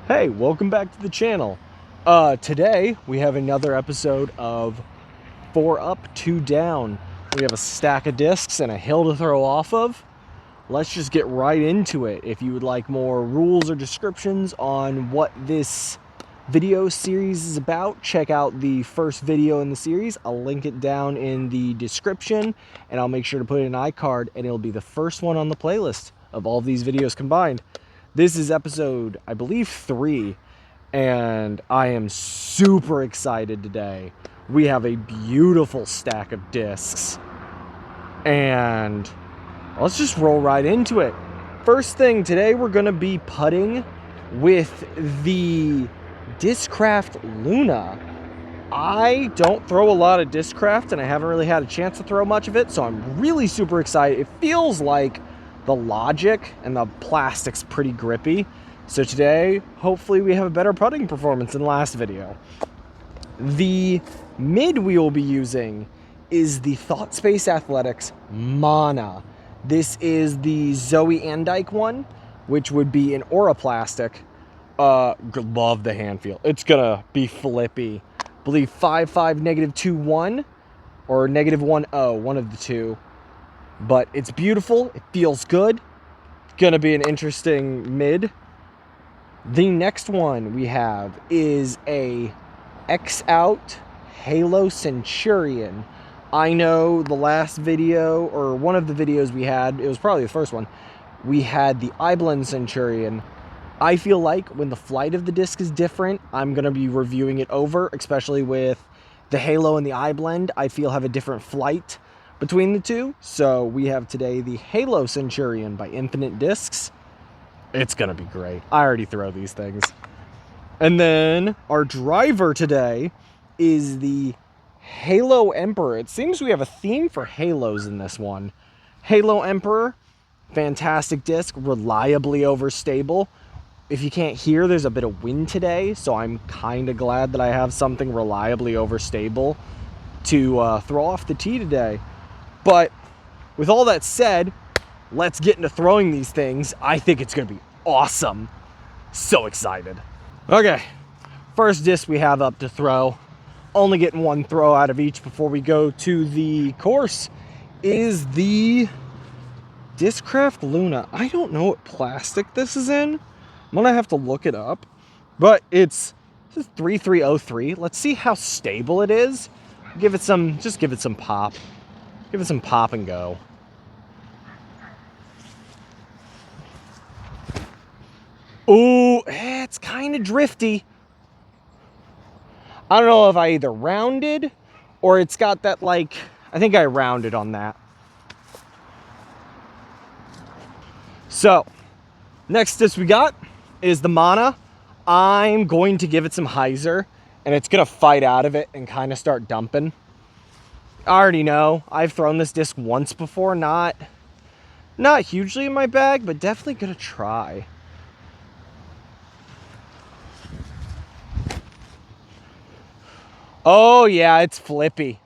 Hey, welcome back to the channel. Today we have another episode of 4up2down. We have a stack of discs and a hill to throw off of. Let's just get right into it. If you would like more rules or descriptions on what this video series is about, check out the first video in the series. I'll link it down in the description, and I'll make sure to put in an iCard, and it'll be the first one on the playlist of all of these videos combined. This is episode, I believe, 3, and I am super excited today. We have a beautiful stack of discs, and let's just roll right into it. First thing, today we're going to be putting with the Discraft Luna. I don't throw a lot of Discraft, and I haven't really had a chance to throw much of it, so I'm really super excited. It feels like the logic and the plastic's pretty grippy. So today, hopefully we have a better putting performance than last video. The mid we will be using is the ThoughtSpace Athletics Mana. This is the Zoe Andike one, which would be an Aura plastic. Love the hand feel. It's gonna be flippy. I believe 5.5 -2.1 or -1.0, one of the two. But it's beautiful, it feels good. Gonna be an interesting mid. The next one we have is a X-Out Halo Centurion. I know the last video, or one of the videos we had, it was probably the first one, we had the iBlend Centurion. I feel like when the flight of the disc is different, I'm gonna be reviewing it over, especially with the Halo and the iBlend. I feel have a different flight between the two. So we have today the Halo Centurion by Infinite Discs. It's gonna be great. I already throw these things. And then our driver today is the Halo Emperor. It seems we have a theme for halos in this one. Halo Emperor, fantastic disc, reliably overstable. If you can't hear, there's a bit of wind today, so I'm kind of glad that I have something reliably overstable to throw off the tee today. But with all that said, let's get into throwing these things. I think it's going to be awesome. So excited. Okay, first disc we have up to throw, only getting one throw out of each before we go to the course, is the Discraft Luna. I don't know what plastic this is in. I'm going to have to look it up. But it's 3303. Let's see how stable it is. Just give it some pop. Give it some pop and go. Ooh, it's kind of drifty. I don't know if I either rounded or it's got that, like, I think I rounded on that. So, next disc we got is the Mana. I'm going to give it some hyzer, and it's going to fight out of it and kind of start dumping. I already know. I've thrown this disc once before. Not hugely in my bag, but definitely gonna try. Oh yeah, it's flippy.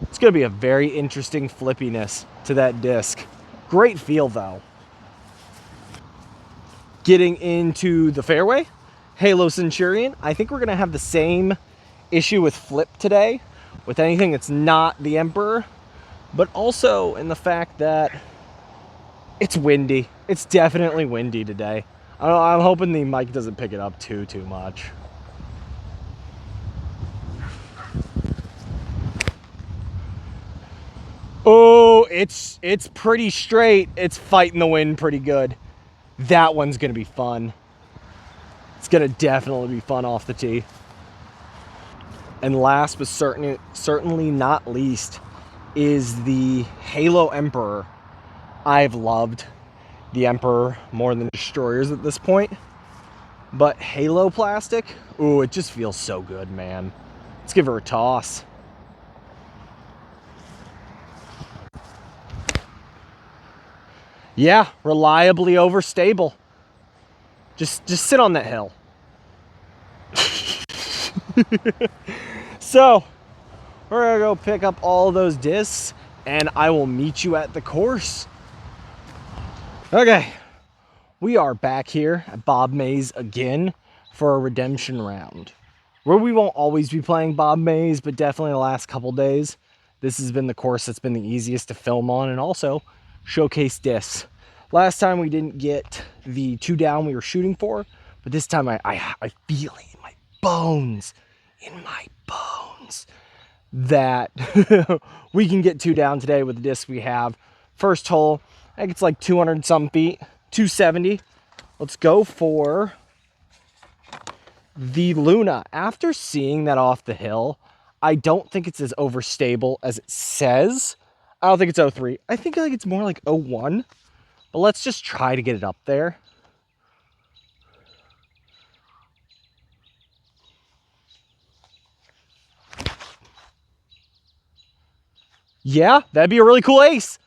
It's gonna be a very interesting flippiness to that disc. Great feel though. Getting into the fairway, Halo Centurion. I think we're gonna have the same issue with flip today, with anything that's not the Emperor, but also in the fact that it's windy. It's definitely windy today. I'm hoping the mic doesn't pick it up too much. Oh, it's pretty straight. It's fighting the wind pretty good. That one's gonna be fun. It's gonna definitely be fun off the tee. And last but certainly not least is the Halo Emperor. I've loved the Emperor more than Destroyers at this point. But Halo plastic, ooh, it just feels so good, man. Let's give her a toss. Yeah, reliably overstable. Just sit on that hill. So, we're gonna go pick up all those discs, and I will meet you at the course. Okay, We are back here at Bob Mays again for a redemption round, where we won't always be playing Bob Mays, but definitely the last couple days, this has been the course that's been the easiest to film on and also showcase discs. Last time we didn't get the 2 down we were shooting for, but this time I feel it in my bones, that we can get 2 down today with the disc we have. First hole, I think it's like 200 some feet, 270. Let's go for the Luna. After seeing that off the hill, I don't think it's as overstable as it says. I don't think it's 03. I think like it's more like 01. But let's just try to get it up there. Yeah, that'd be a really cool ace.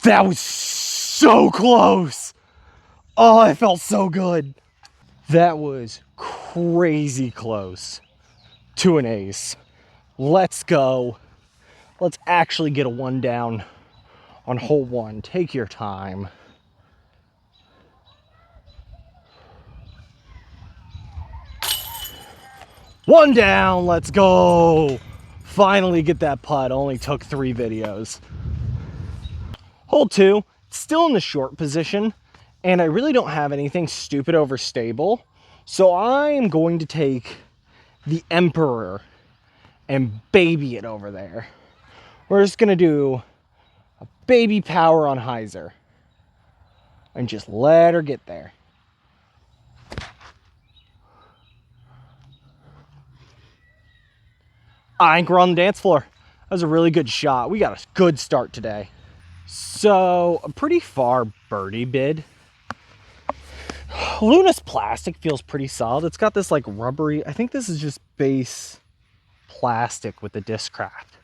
That was so close. Oh, it felt so good. That was crazy close to an ace. Let's go. Let's actually get a 1 down on hole 1. Take your time. One down, let's go. Finally get that putt. Only took 3 videos. Hole 2, still in the short position, and I really don't have anything stupid overstable. So I'm going to take the Emperor and baby it over there. We're just gonna do a baby power on hyzer and just let her get there. I think we're on the dance floor. That was a really good shot. We got a good start today. So a pretty far birdie bid. Luna's plastic feels pretty solid. It's got this like rubbery, I think this is just base plastic with the Discraft.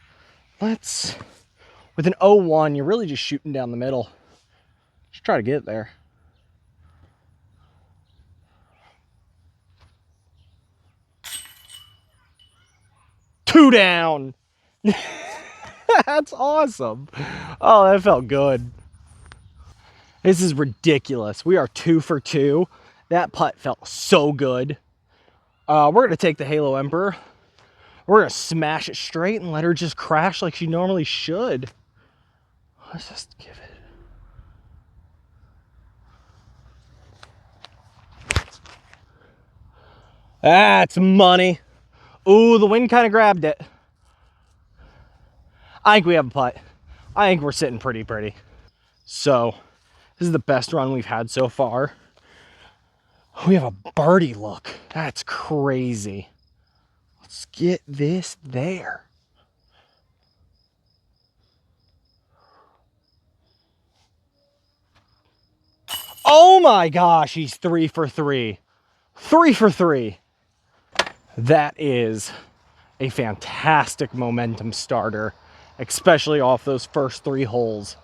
With an 01, you're really just shooting down the middle. Just try to get it there. Two down. That's awesome. Oh, that felt good. This is ridiculous. We are 2 for 2. That putt felt so good. We're going to take the Halo Emperor. We're going to smash it straight and let her just crash like she normally should. Let's just give it. That's money. Ooh, the wind kind of grabbed it. I think we have a putt. I think we're sitting pretty. So, this is the best run we've had so far. We have a birdie look. That's crazy. Let's get this there. Oh my gosh, he's 3 for 3. 3 for 3. That is a fantastic momentum starter, especially off those first 3 holes.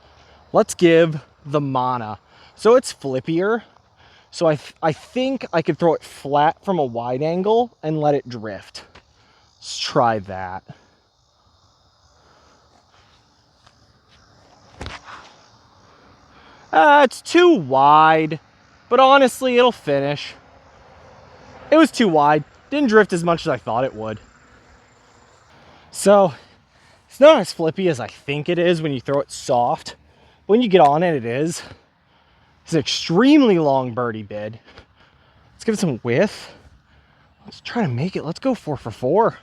Let's give the mana. So it's flippier. So I think I could throw it flat from a wide angle and let it drift. Let's try that. It's too wide, but honestly, it'll finish. It was too wide. Didn't drift as much as I thought it would. So it's not as flippy as I think it is when you throw it soft. When you get on it, it is. It's an extremely long birdie bid. Let's give it some width. Let's try to make it. Let's go 4 for 4.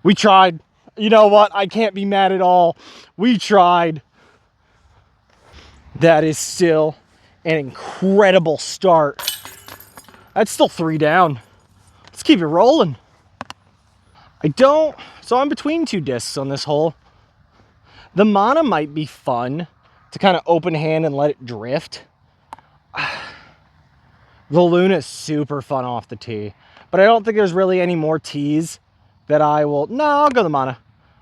We tried. You know what? I can't be mad at all. We tried. That is still an incredible start. That's still 3 down. Let's keep it rolling. So I'm between 2 discs on this hole. The mana might be fun to kind of open hand and let it drift. The Luna is super fun off the tee, but I don't think there's really any more tees that I will. No, I'll go the mana.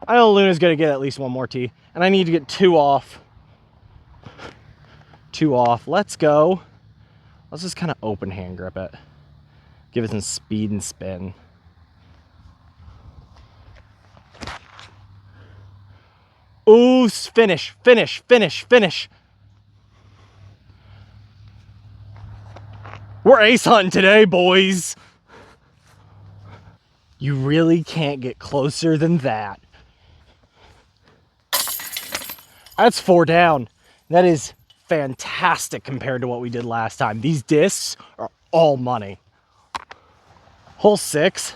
I know Luna's gonna get at least 1 more tee, and I need to get 2 off. 2 off. Let's go. Let's just kind of open hand grip it. Give it some speed and spin. Ooh, finish, finish, finish, finish. We're ace hunting today, boys. You really can't get closer than that. That's 4 down. That is fantastic compared to what we did last time. These discs are all money. Hole 6.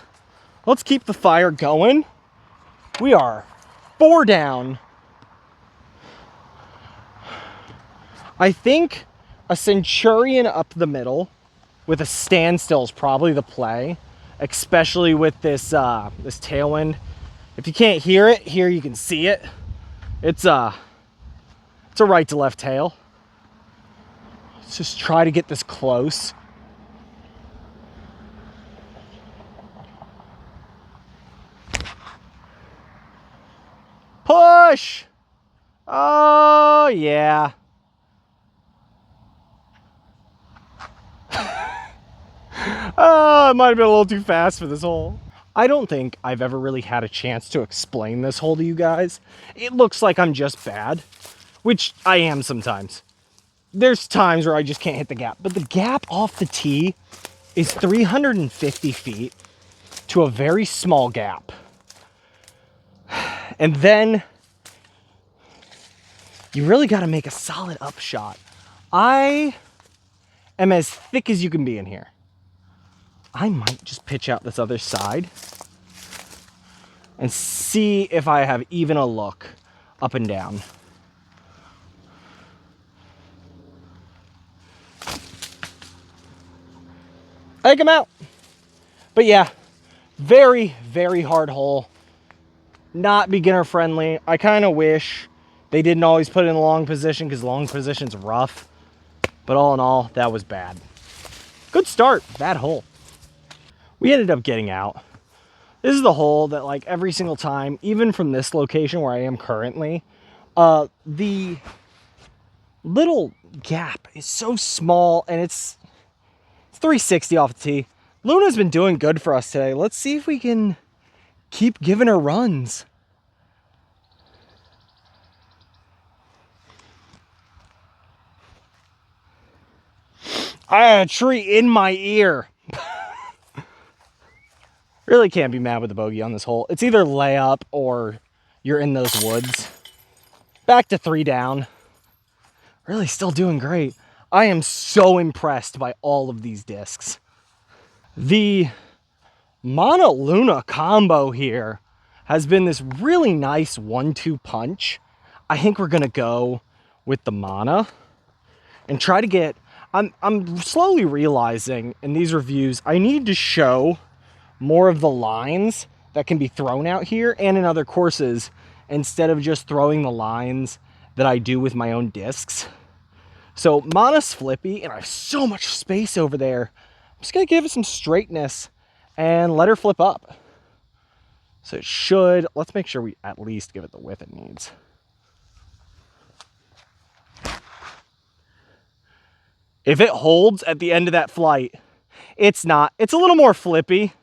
Let's keep the fire going. We are 4 down. I think a Centurion up the middle with a standstill is probably the play, especially with this this tailwind. If you can't hear it, here you can see it. It's a right to left tail. Let's just try to get this close. Push! Oh, yeah. Oh, it might have been a little too fast for this hole. I don't think I've ever really had a chance to explain this hole to you guys. It looks like I'm just bad, which I am sometimes. There's times where I just can't hit the gap, but the gap off the tee is 350 feet to a very small gap. And then you really got to make a solid upshot. I am as thick as you can be in here. I might just pitch out this other side and see if I have even a look up and down. I think I'm out. But yeah, very, very hard hole. Not beginner friendly. I kind of wish they didn't always put it in long position because long position's rough. But all in all, that was bad. Good start, bad hole. We ended up getting out. This is the hole that, like, every single time, even from this location where I am currently, the little gap is so small, and it's 360 off the tee. Luna's been doing good for us today. Let's see if we can keep giving her runs. I had a tree in my ear. Really can't be mad with the bogey on this hole. It's either layup or you're in those woods. Back to 3 down. Really still doing great. I am so impressed by all of these discs. The Mana Luna combo here has been this really nice 1-2 punch. I think we're gonna go with the Mana and try to get, I'm slowly realizing in these reviews, I need to show more of the lines that can be thrown out here and in other courses instead of just throwing the lines that I do with my own discs. So Mana's flippy and I have so much space over there. I'm just gonna give it some straightness and let her flip up. So it should, let's make sure we at least give it the width it needs. If it holds at the end of that flight, it's not. It's a little more flippy,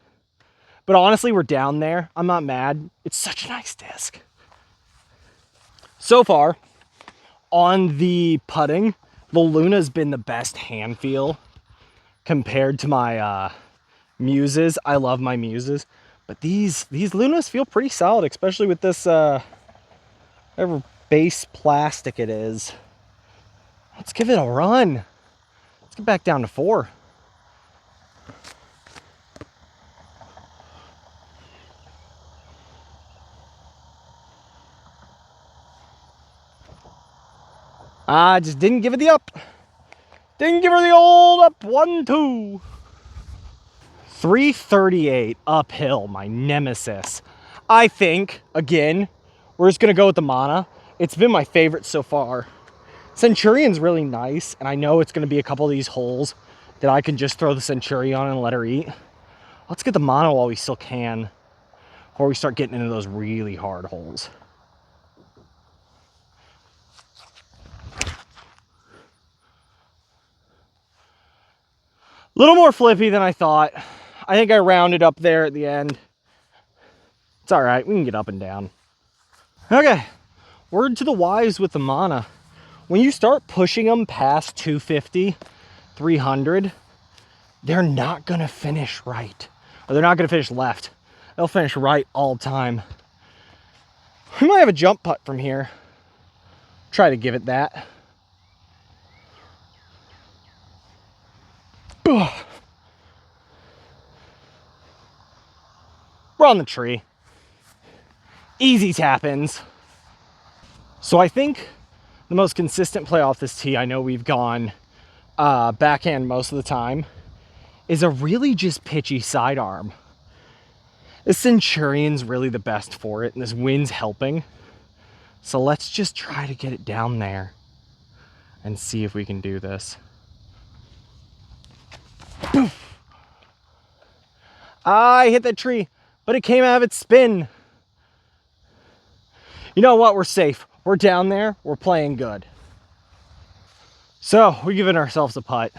but honestly, we're down there. I'm not mad. It's such a nice disc. So far, on the putting, the Luna's been the best hand feel compared to my Muses. I love my Muses, but these Lunas feel pretty solid, especially with this whatever base plastic it is. Let's give it a run. Let's get back down to 4. I just didn't give it the up. Didn't give her the old up. 1-2. 338 uphill, my nemesis. I think, again, we're just going to go with the Mana. It's been my favorite so far. Centurion's really nice, and I know it's going to be a couple of these holes that I can just throw the Centurion on and let her eat. Let's get the Mana while we still can, before we start getting into those really hard holes. little more flippy than I thought. I think I rounded up there at the end. It's all right, we can get up and down. Okay, word to the wise with the mana. When you start pushing them past 250, 300, they're not gonna finish right. Or they're not gonna finish left. They'll finish right all the time. We might have a jump putt from here. Try to give it that. Ugh. We're on the tree. Easy tap-ins. So I think the most consistent play off this tee, I know we've gone backhand most of the time, is a really just pitchy sidearm. This Centurion's really the best for it, and this wind's helping. So let's just try to get it down there and see if we can do this. Poof. I hit that tree, but it came out of its spin. You know what? We're safe. We're down there. We're playing good. So we're giving ourselves a putt.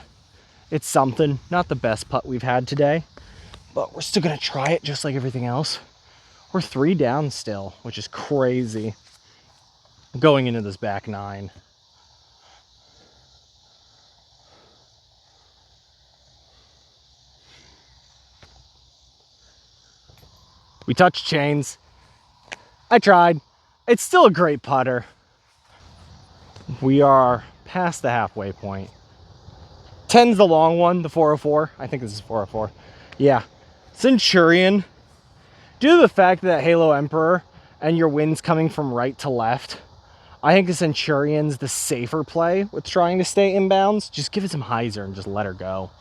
It's something. Not the best putt we've had today, but we're still going to try it just like everything else. We're 3 down still, which is crazy going into this back 9. We touched chains. I tried. It's still a great putter. We are past the halfway point. 10's the long one, the 404. I think this is 404. Yeah. Centurion, due to the fact that Halo Emperor and your wind's coming from right to left, I think the Centurion's the safer play with trying to stay inbounds. Just give it some hyzer and just let her go.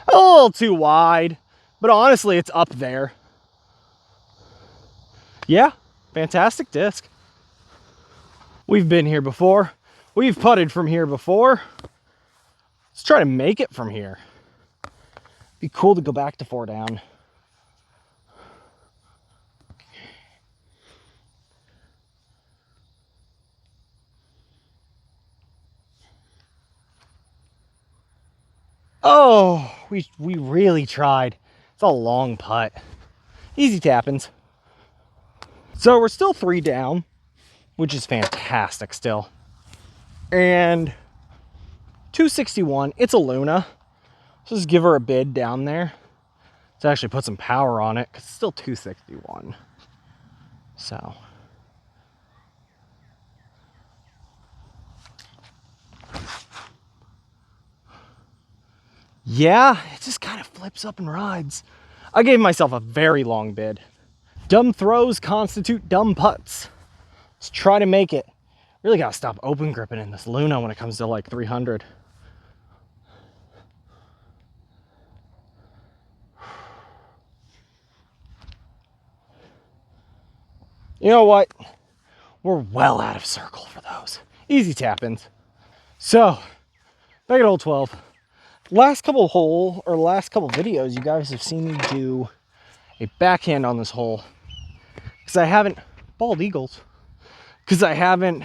A little too wide, but honestly, it's up there. Yeah, fantastic disc. We've been here before. We've putted from here before. Let's try to make it from here. Be cool to go back to 4 down. Oh, we really tried. It's a long putt. Easy tap-ins. So we're still 3 down, which is fantastic still. And 261, it's a Luna. So just give her a bid down there to actually put some power on it, because it's still 261. So. Yeah, it just kind of flips up and rides. I gave myself a very long bid. Dumb throws constitute dumb putts. Let's try to make it. Really gotta stop open gripping in this Luna when it comes to like 300. You know what? We're well out of circle for those. Easy tap-ins. So, back at hole 12. Last couple videos, you guys have seen me do a backhand on this hole. Because I haven't, bald eagles, because I haven't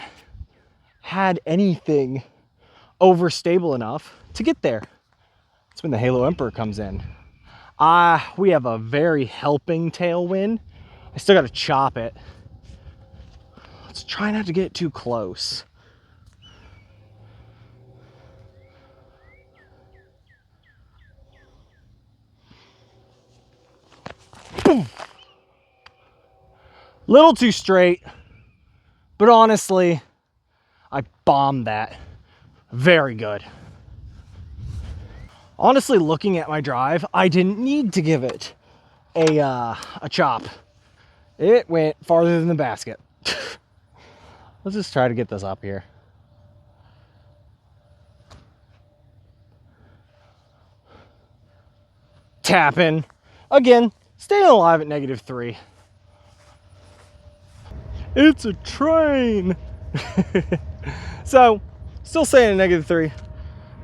had anything overstable enough to get there. That's when the Halo Emperor comes in. We have a very helping tailwind. I still got to chop it. Let's try not to get too close. Boom. Little too straight, but honestly, I bombed that. Very good. Honestly, looking at my drive, I didn't need to give it a chop. It went farther than the basket. Let's just try to get this up here. Tapping. Again, staying alive at -3. It's a train. So, still saying a -3.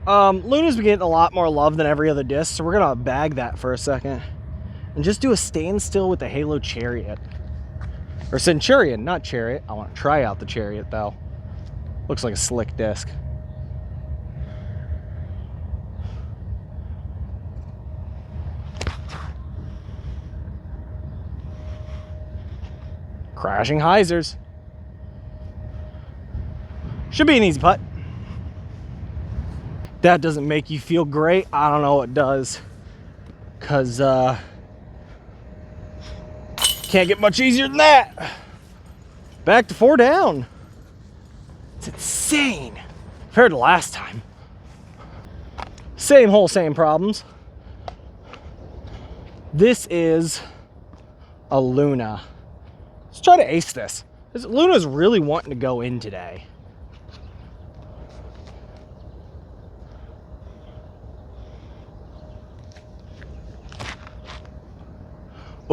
Luna's been getting a lot more love than every other disc, so we're gonna bag that for a second and just do a standstill with the Halo Chariot. Or Centurion, not Chariot. I want to try out the Chariot though. Looks like a slick disc. Crashing hyzers. Should be an easy putt. That doesn't make you feel great. I don't know what does. Cause can't get much easier than that. Back to 4 down. It's insane compared to last time. Same hole, same problems. This is a Luna. Let's try to ace this. This Luna's really wanting to go in today.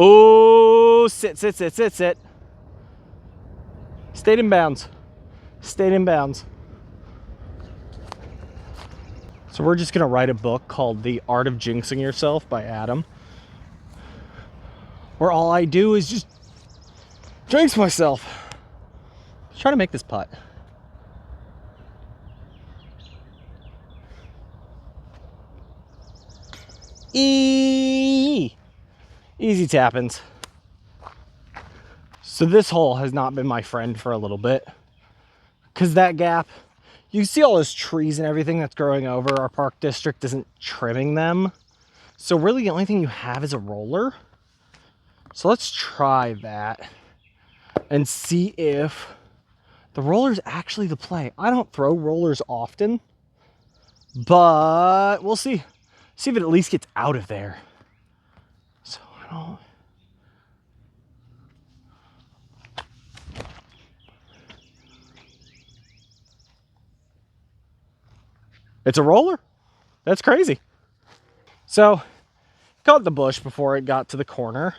Oh, sit. Stayed in bounds. Stayed in bounds. So we're just gonna write a book called The Art of Jinxing Yourself by Adam, where all I do is just jinx myself. Let's try to make this putt. Easy tappins. So this hole has not been my friend for a little bit, because that gap, you see all those trees and everything that's growing over. Our park district isn't trimming them. So really the only thing you have is a roller. So let's try that and see if the roller's actually the play. I don't throw rollers often, but we'll see. See if it at least gets out of there. So I don't... It's a roller? That's crazy. So, caught the bush before it got to the corner,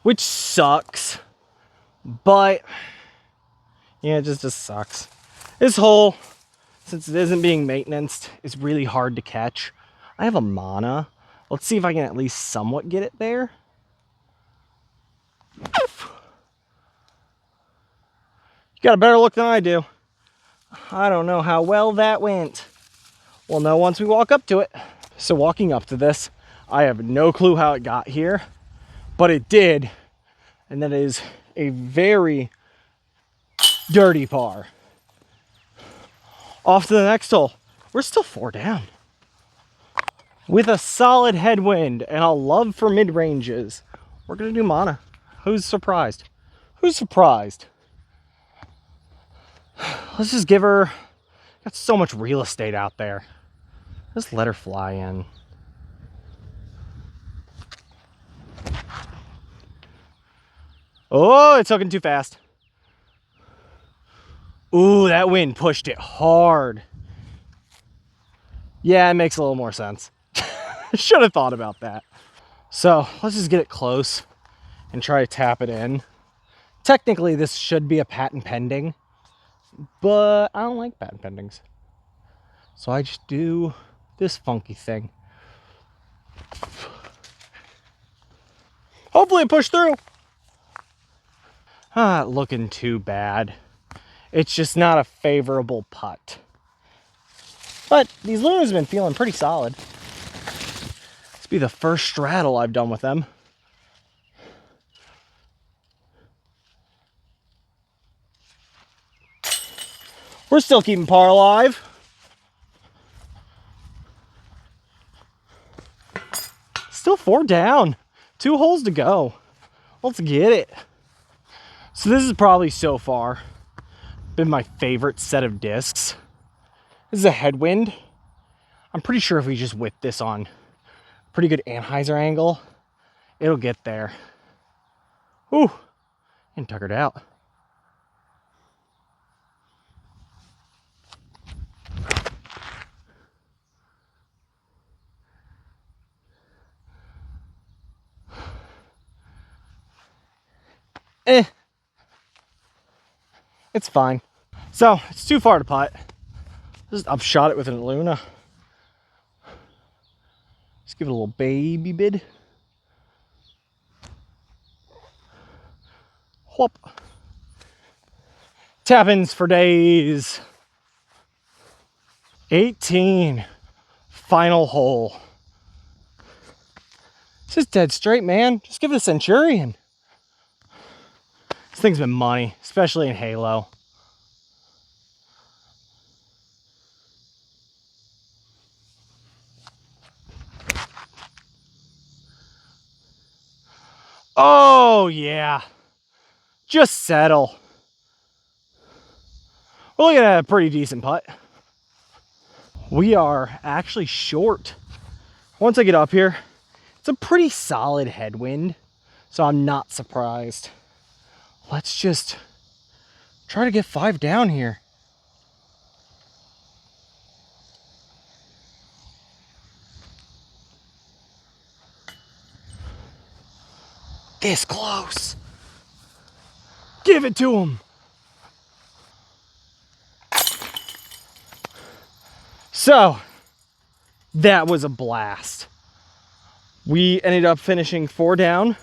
which sucks, but yeah, it just sucks. This hole, since it isn't being maintained, is really hard to catch. I have a mana. Let's see if I can at least somewhat get it there. You got a better look than I do. I don't know how well that went. We'll know once we walk up to it. So walking up to this, I have no clue how it got here, but it did. And that is a very dirty par. Off to the next hole. We're still 4 down. With a solid headwind and a love for mid-ranges, we're gonna do mana. Who's surprised? Who's surprised? Let's just give her, got so much real estate out there. Just let her fly in. Oh, it's hooking too fast. Ooh, that wind pushed it hard. Yeah, it makes a little more sense. Should have thought about that. So let's just get it close and try to tap it in. Technically, this should be a patent pending, but I don't like patent pendings. So I just do this funky thing. Hopefully it pushed through. Not looking too bad. It's just not a favorable putt. But these Lunas have been feeling pretty solid. This will be the first straddle I've done with them. We're still keeping par alive. Still 4 down. 2 holes to go. Let's get it. So this is probably so far been my favorite set of discs. This is a headwind. I'm pretty sure if we just whip this on a pretty good anhyzer angle, it'll get there. Ooh, and tuckered out. It's fine. So it's too far to putt. Just upshot it with a Luna. Just give it a little baby bid. Whoop. Tap-ins for days. 18. Final hole. It's just dead straight, man. Just give it a Centurion. This thing's been money, especially in Halo. Oh, yeah. Just settle. We're looking at a pretty decent putt. We are actually short. Once I get up here, it's a pretty solid headwind, so I'm not surprised. Let's just try to get 5 down here. This close. Give it to him. So, that was a blast. We ended up finishing 4 down.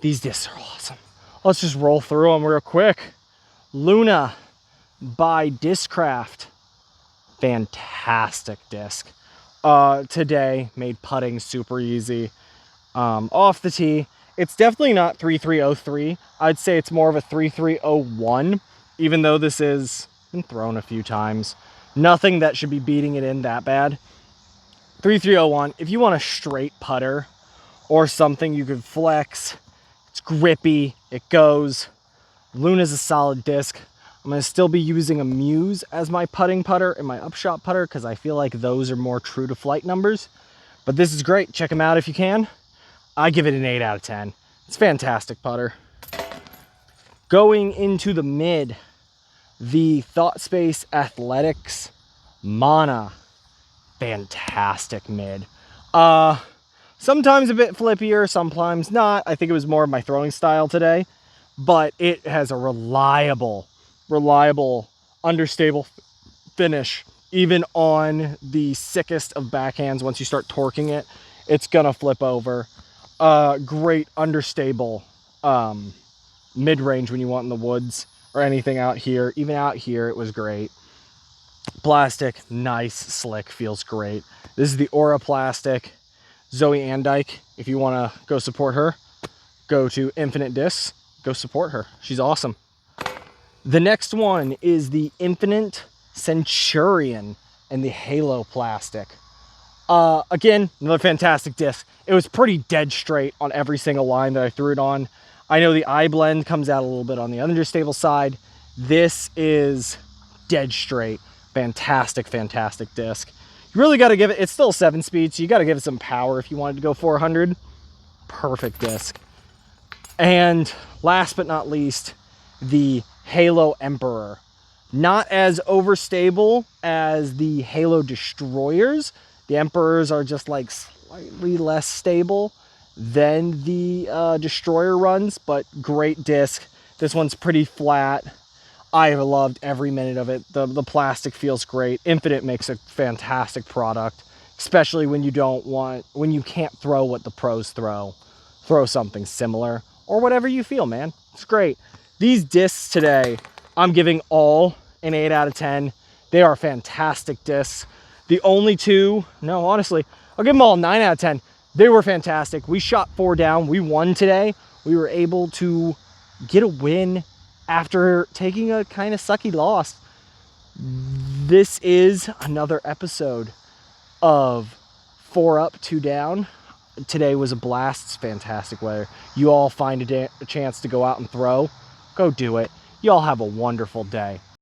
These discs are awesome. Let's just roll through them real quick. Luna by Discraft. Fantastic disc. Today made putting super easy. Off the tee, it's definitely not 3303. I'd say it's more of a 3301, even though this has been thrown a few times. Nothing that should be beating it in that bad. 3301, if you want a straight putter or something you could flex, it's grippy, it goes. Luna's a solid disc. I'm going to still be using a Muse as my putting putter and my upshot putter because I feel like those are more true to flight numbers. But this is great. Check them out if you can. I give it an 8 out of 10. It's a fantastic putter. Going into the mid, the ThoughtSpace Athletics Mana. Fantastic mid. Sometimes a bit flippier, sometimes not. I think it was more of my throwing style today, but it has a reliable, understable finish. Even on the sickest of backhands, once you start torquing it, it's gonna flip over. Great understable mid-range when you want in the woods or anything out here. Even out here, it was great. Plastic, nice, slick, feels great. This is the Aura Plastic Zoe Andyke. If you want to go support her, go to Infinite Discs, go support her. She's awesome. The next one is the Infinite Centurion and the Halo Plastic. Again, another fantastic disc. It was pretty dead straight on every single line that I threw it on. I know the eye blend comes out a little bit on the understable side. This is dead straight. Fantastic, fantastic disc. You really got to give it, it's still 7-speed, so you got to give it some power if you wanted to go 400. Perfect disc. And last but not least, the Halo Emperor. Not as overstable as the Halo Destroyers. The Emperors are just like slightly less stable than the Destroyer runs, but great disc. This one's pretty flat. I have loved every minute of it. The plastic feels great. Infinite makes a fantastic product, especially when you can't throw what the pros throw. Throw something similar or whatever you feel, man. It's great. These discs today, I'm giving all an 8 out of 10. They are fantastic discs. The only two, no, honestly, I'll give them all 9 out of 10. They were fantastic. We shot 4 down. We won today. We were able to get a win after taking a kind of sucky loss. This is another episode of 4up2down. Today was a blast. It's fantastic weather. You all find a chance to go out and throw, go do it. You all have a wonderful day.